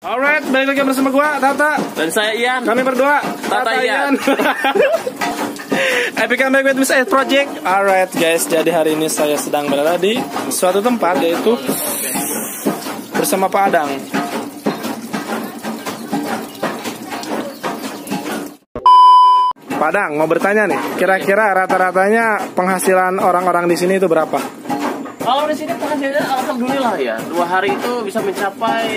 Alright, balik lagi bersama gua, Tata. Dan saya Ian. Kami berdua, Tata Ian. Epic Comeback with Miss Project. Alright guys, jadi hari ini saya sedang berada di suatu tempat, yaitu bersama Pak Adang. Pak Adang, mau bertanya nih, kira-kira rata-ratanya penghasilan orang-orang di sini itu berapa? Kalau di sini penghasilannya alhamdulillah ya, 2 hari itu bisa mencapai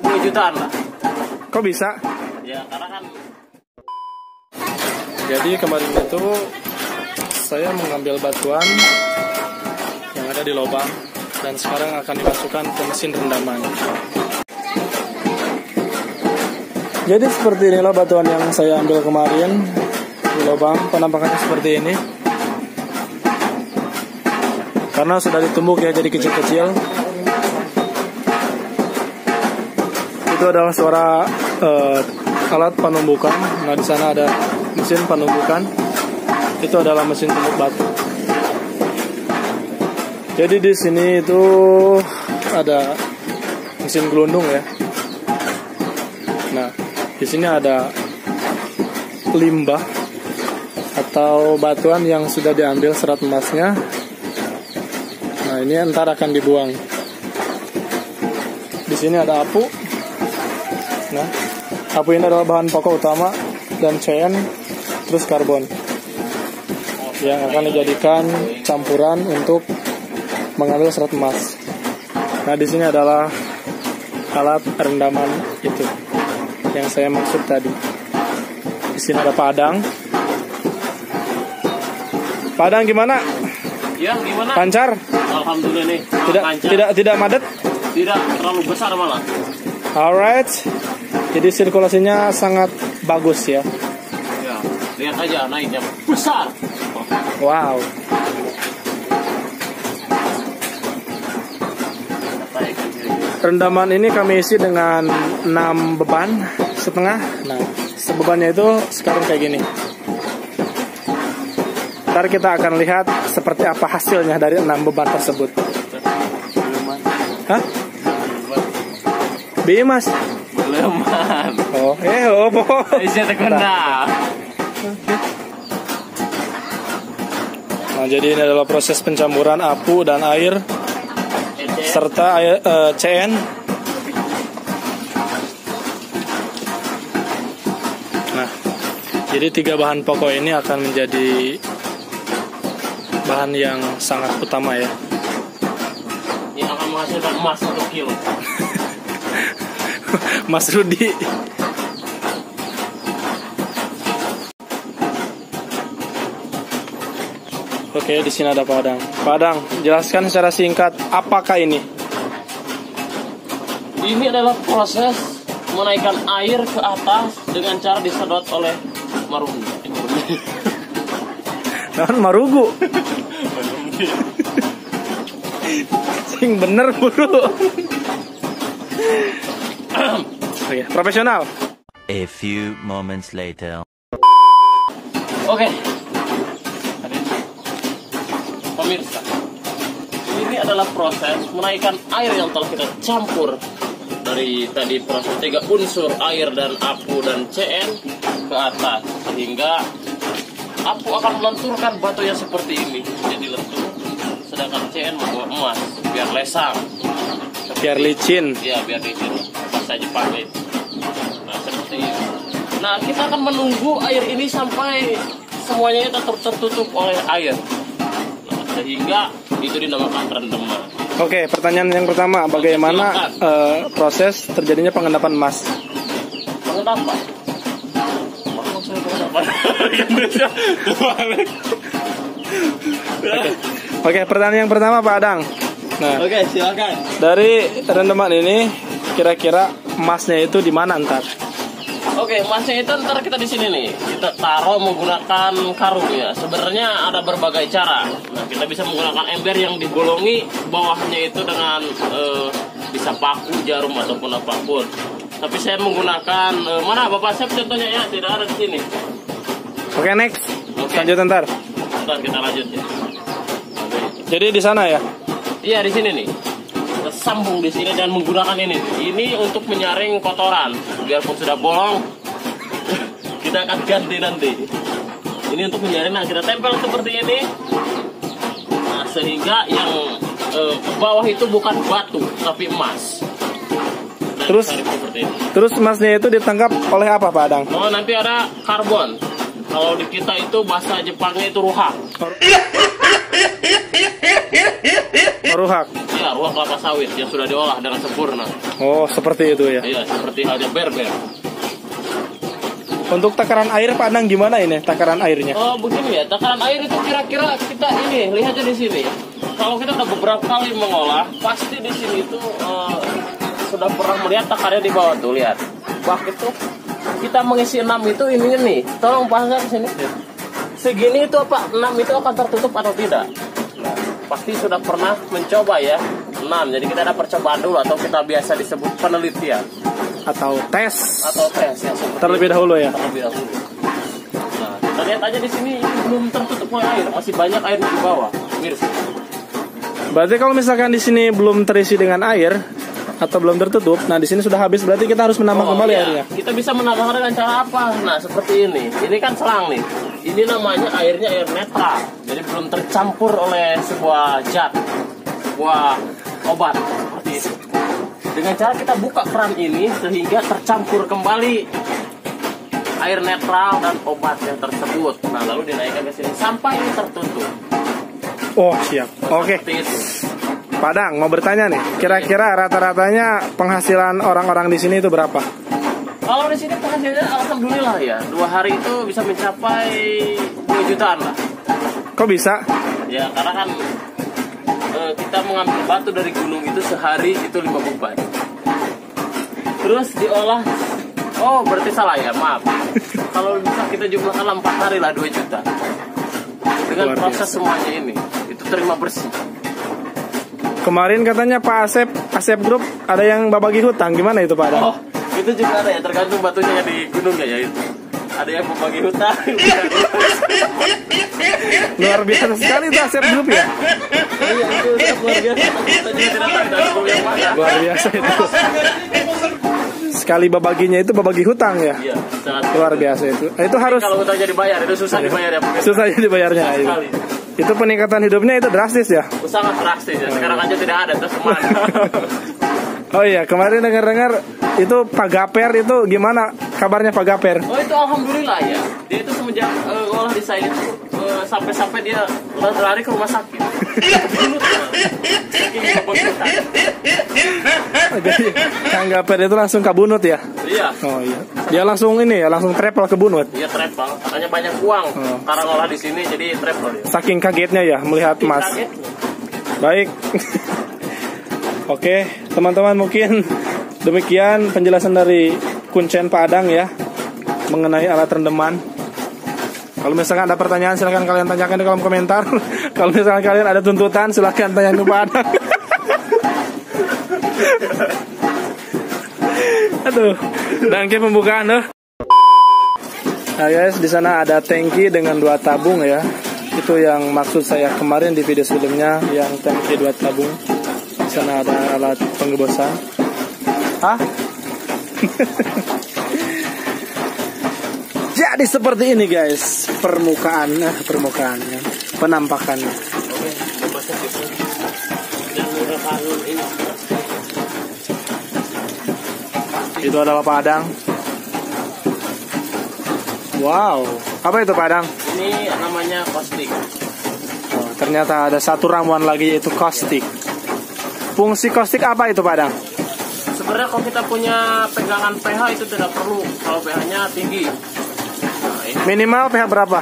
2 jutaan lah. Kok bisa? Ya karena kan. Jadi kemarin itu saya mengambil batuan yang ada di lubang dan sekarang akan dimasukkan ke mesin rendaman. Jadi seperti inilah batuan yang saya ambil kemarin di lubang, penampakannya seperti ini. Karena sudah ditumbuk ya jadi kecil-kecil. Itu adalah suara alat penumbukan. Nah di sana ada mesin penumbukan. Itu adalah mesin tumbuk batu. Jadi di sini itu ada mesin gelundung ya. Nah di sini ada limbah atau batuan yang sudah diambil serat emasnya. Nah ini ntar akan dibuang. Di sini ada apu. Nah, apu ini adalah bahan pokok utama dan CN terus karbon yang akan dijadikan campuran untuk mengambil serat emas. Nah di sini adalah alat rendaman itu yang saya maksud tadi. Di sini ada Pak Adang. Pak Adang gimana? Ya gimana? Lancar? Alhamdulillah nih. Tidak madet? Tidak terlalu besar malah. Alright. Jadi sirkulasinya sangat bagus ya. Ya, lihat aja naiknya besar. Wow. Rendaman ini kami isi dengan 6 beban setengah. Nah, sebebannya itu sekarang kayak gini. Ntar kita akan lihat seperti apa hasilnya dari 6 beban tersebut. Hah? Bimas? Beleman. Oh, Bisa terkena. Nah, jadi ini adalah proses pencampuran apu dan air serta air, CN. Nah, jadi 3 bahan pokok ini akan menjadi bahan yang sangat utama ya. Yang akan menghasilkan emas 1 kilo. Mas Rudi. Oke, di sini ada Pak Adang. Pak Adang, jelaskan secara singkat apakah ini? Ini adalah proses menaikkan air ke atas dengan cara disedot oleh marugu. Nah, marugu. Sing bener buru. Oke, profesional. A few moments later. Oke. Pemirsa, ini adalah proses menaikkan air yang telah kita campur dari tadi proses 3 unsur air dan apu dan CN ke atas sehingga apu akan melenturkan batu yang seperti ini jadi lentur, sedangkan CN membawa emas biar lesang, Biar licin. ya biar licin bahasa Jepang itu. Nah seperti ini. Nah kita akan menunggu air ini sampai semuanya itu tertutup oleh air, nah, sehingga itu dinamakan rendaman. Oke, pertanyaan yang pertama, bagaimana proses terjadinya pengendapan emas? Pengendapan? Oke, pertanyaan yang pertama Pak Adang. Nah, Oke, silakan. dari rendaman ini kira-kira emasnya itu di mana ntar? Oke, emasnya itu ntar kita di sini nih. Kita taruh menggunakan karung ya. Sebenarnya ada berbagai cara. Nah, kita bisa menggunakan ember yang digolongi bawahnya itu dengan bisa paku, jarum ataupun apapun. Tapi saya menggunakan mana Bapak Chef contohnya ya, tidak ada di sini. Oke, next. Oke. Lanjut ntar. Ntar kita lanjut ya. Jadi di sana ya? Iya, di sini nih. Kita sambung di sini dan menggunakan ini. Ini untuk menyaring kotoran. Biarpun sudah bolong, kita akan ganti nanti. Ini untuk menyaring, nah kita tempel seperti ini. Nah, sehingga yang ke bawah itu bukan batu, tapi emas. Dan Terus emasnya itu ditangkap oleh apa, Pak Adang? Oh, nanti ada karbon. Kalau di kita itu bahasa Jepangnya itu ruhak. Ruhak. Iya, ruhak kelapa sawit yang sudah diolah dengan sempurna. Oh, seperti itu ya. Iya, seperti halnya berber. Untuk takaran air, Pak Adang, gimana ini takaran airnya? Oh, begini ya. Takaran air itu kira-kira kita ini lihat aja di sini. Kalau kita udah beberapa kali mengolah, pasti di sini itu sudah pernah melihat takarannya di bawah tuh, lihat. Bak itu kita mengisi 6 itu ininya nih. Tolong pasang ke sini. Segini itu apa? 6 itu akan tertutup atau tidak? Nah, pasti sudah pernah mencoba ya. 6. Jadi kita ada percobaan dulu atau kita biasa disebut penelitian Atau tes ya, terlebih dahulu ya. Terlebih dahulu. Nah, kita lihat aja di sini belum tertutup oleh air, masih banyak air di bawah. Mirsa. Berarti kalau misalkan di sini belum terisi dengan air atau belum tertutup, nah di sini sudah habis, berarti kita harus menambah kembali iya. airnya. Kita bisa menambahkan dengan cara apa? Nah, seperti ini. Ini kan selang nih. Ini namanya airnya air netral. Jadi belum tercampur oleh sebuah zat, sebuah obat seperti itu. Dengan cara kita buka keran ini sehingga tercampur kembali air netral dan obat yang tersebut. Nah, lalu dinaikkan ke sini sampai ini tertutup. Oh, siap. Oke. Seperti itu. Pak Adang, mau bertanya nih, kira-kira rata-ratanya penghasilan orang-orang di sini itu berapa? Kalau di sini penghasilannya alhamdulillah ya, 2 hari itu bisa mencapai 2 jutaan lah. Kok bisa? Ya karena kan kita mengambil batu dari gunung itu sehari itu 5 beban. Terus diolah, oh berarti salah ya, maaf. Kalau bisa kita jumlahkan 4 hari lah 2 juta. Dengan proses semuanya ini, itu terima bersih. Kemarin katanya Pak Asep Group ada yang babagi hutang, gimana itu Pak Adang? Oh, itu juga ada ya, tergantung batunya yang di gunungnya ya itu. Ada yang membagi hutang. Luar biasa sekali itu Asep Group ya. Iya, itu luar biasa. Kita juga tidak tahu dari grup yang mana. Luar biasa itu. Sekali babaginya itu babagi hutang ya. Iya, sangat Luar biasa itu. Itu harus kalau hutangnya dibayar itu susah dibayar ya. susah dibayarnya itu. Sekali. Itu peningkatan hidupnya itu drastis ya. Sangat drastis ya. Sekarang aja tidak ada terus kemana. Oh iya, kemarin dengar-dengar itu Pak Gaper itu gimana kabarnya Pak Gaper? Oh itu alhamdulillah ya. Dia itu semenjak ngolah di saya itu sampai dia lari ke rumah sakit. Jadi Kang Gaper itu langsung kabunut ya? Iya. Oh iya. Dia langsung ini ya, langsung travel ke bunut. Iya travel. Katanya banyak uang. Karena ngolah di sini jadi travel dia. Saking kagetnya ya melihat emas. Baik. Oke, teman-teman, mungkin demikian penjelasan dari Kuncen Pak Adang ya mengenai alat rendeman. Kalau misalkan ada pertanyaan silahkan kalian tanyakan di kolom komentar. Kalau misalkan kalian ada tuntutan silahkan tanya ke Pak Adang. Aduh, dan pembukaan tuh. Nah guys, di sana ada tangki dengan 2 tabung ya. Itu yang maksud saya kemarin di video sebelumnya, yang tangki 2 tabung. Di sana ada alat pengebosan. Hah? Jadi seperti ini guys permukaannya, penampakannya. Itu adalah Pak Adang. Wow, apa itu Pak Adang? Ini namanya caustic. Oh, ternyata ada satu ramuan lagi yaitu caustic. Fungsi caustic apa itu Pak Adang? Sebenarnya kalau kita punya pegangan pH itu tidak perlu kalau pH-nya tinggi. Nah, ini Minimal pH berapa?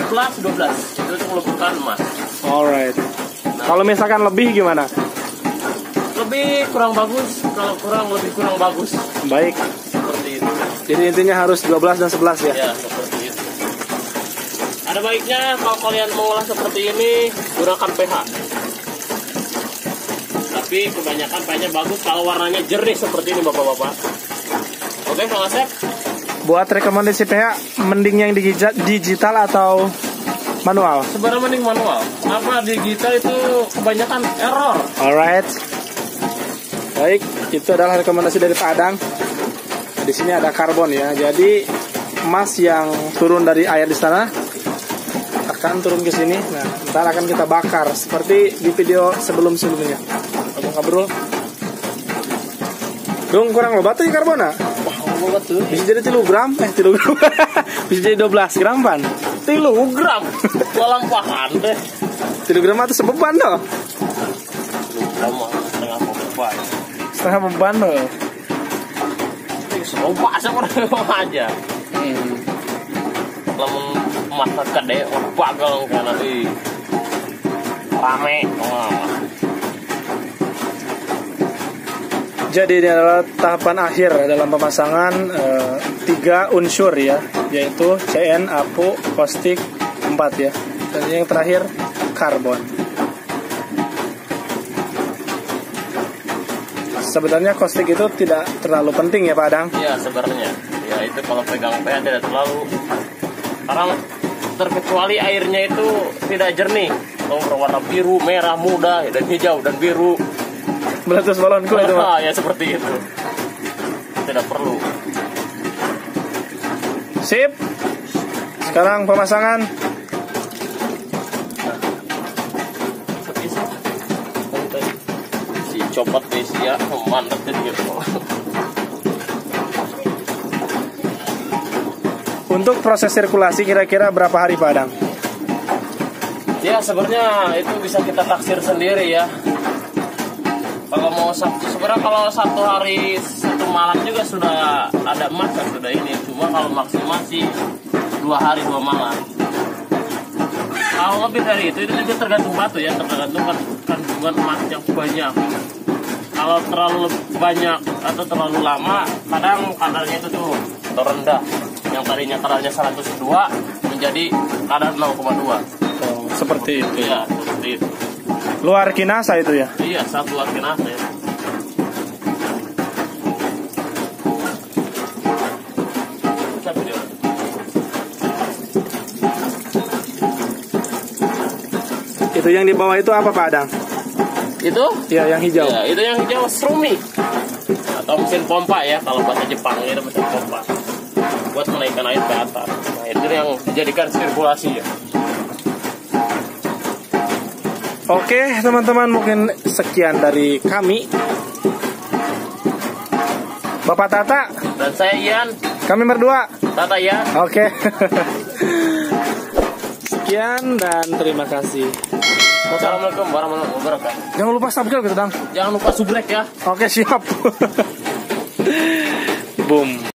11-12 itu untuk melumpuhkan emas. Alright. Kalau misalkan lebih gimana? Lebih kurang bagus, kalau kurang lebih kurang bagus. Baik. Seperti itu. Jadi intinya harus 12 dan 11 ya? Ya, seperti itu. Ada baiknya kalau kalian mengolah seperti ini gunakan pH. Tapi kebanyakan pH-nya bagus kalau warnanya jernih seperti ini Bapak-bapak. Oke, Kang Asep? Buat rekomendasi pH, mending yang digital atau manual? Sebenarnya mending manual. Apa digital itu kebanyakan error. Alright. Baik, itu adalah rekomendasi dari Pak Adang. Di sini ada karbon ya. Jadi emas yang turun dari air di sana akan turun ke sini. Nah, ntar akan kita bakar seperti di video sebelum-sebelumnya. Ngobrol. Dong kurang lobat tuh karbona. Wah, tuh. Bisa jadi 3 gram, 3 gram. Bisa jadi 12 gram pan. 3 gram. Walampahan deh. 3 gram itu sebeban toh. Sama setengah beban. Setengah beban loh. Coba sama aja. Lamun masa gede, bagal kan nanti rame. Jadi ini adalah tahapan akhir dalam pemasangan 3 unsur ya, yaitu CN, apo, caustic 4 ya. Dan yang terakhir karbon. Sebenarnya caustic itu tidak terlalu penting ya Pak Adang? Iya sebenarnya. Ya itu kalau pegang PH tidak terlalu, karena terkecuali airnya itu tidak jernih, berwarna biru, merah, muda, dan hijau dan biru. Meletus balonku itu Pak. Ya seperti itu. Tidak perlu. Sip. Sekarang pemasangan. Si copot Asia mantap gitu. Untuk proses sirkulasi kira-kira berapa hari Pak Adang? Ya sebenarnya itu bisa kita taksir sendiri ya. Kalau mau sebenarnya kalau 1 hari 1 malam juga sudah ada emas kan, sudah ini. Cuma kalau maksimal sih 2 hari 2 malam. Kalau lebih dari itu juga tergantung batu ya, tergantung kandungan emas yang banyak. Kalau terlalu banyak atau terlalu lama, kadang kadarnya itu tuh rendah. Yang tadinya kadarnya 102 menjadi kadar 0,2. Oh, seperti itu. Iya, seperti itu. Luar kinasa itu ya? Iya, saat luar kinasa ya. Itu yang di bawah itu apa Pak Adang? Itu? Ya, yang hijau. Ya, itu yang hijau strumi. Atau mesin pompa ya, kalau bahasa Jepang itu mesin pompa. Buat menaikkan air ke atas. Nah, itu yang dijadikan sirkulasi ya. Oke teman-teman, mungkin sekian dari kami, Bapak Tata dan saya Ian. Kami berdua Tata ya. Oke. Sekian dan terima kasih. Wassalamualaikum warahmatullahi wabarakatuh. Jangan lupa subscribe gitu Dang. Jangan lupa subrek ya. Oke siap. Boom.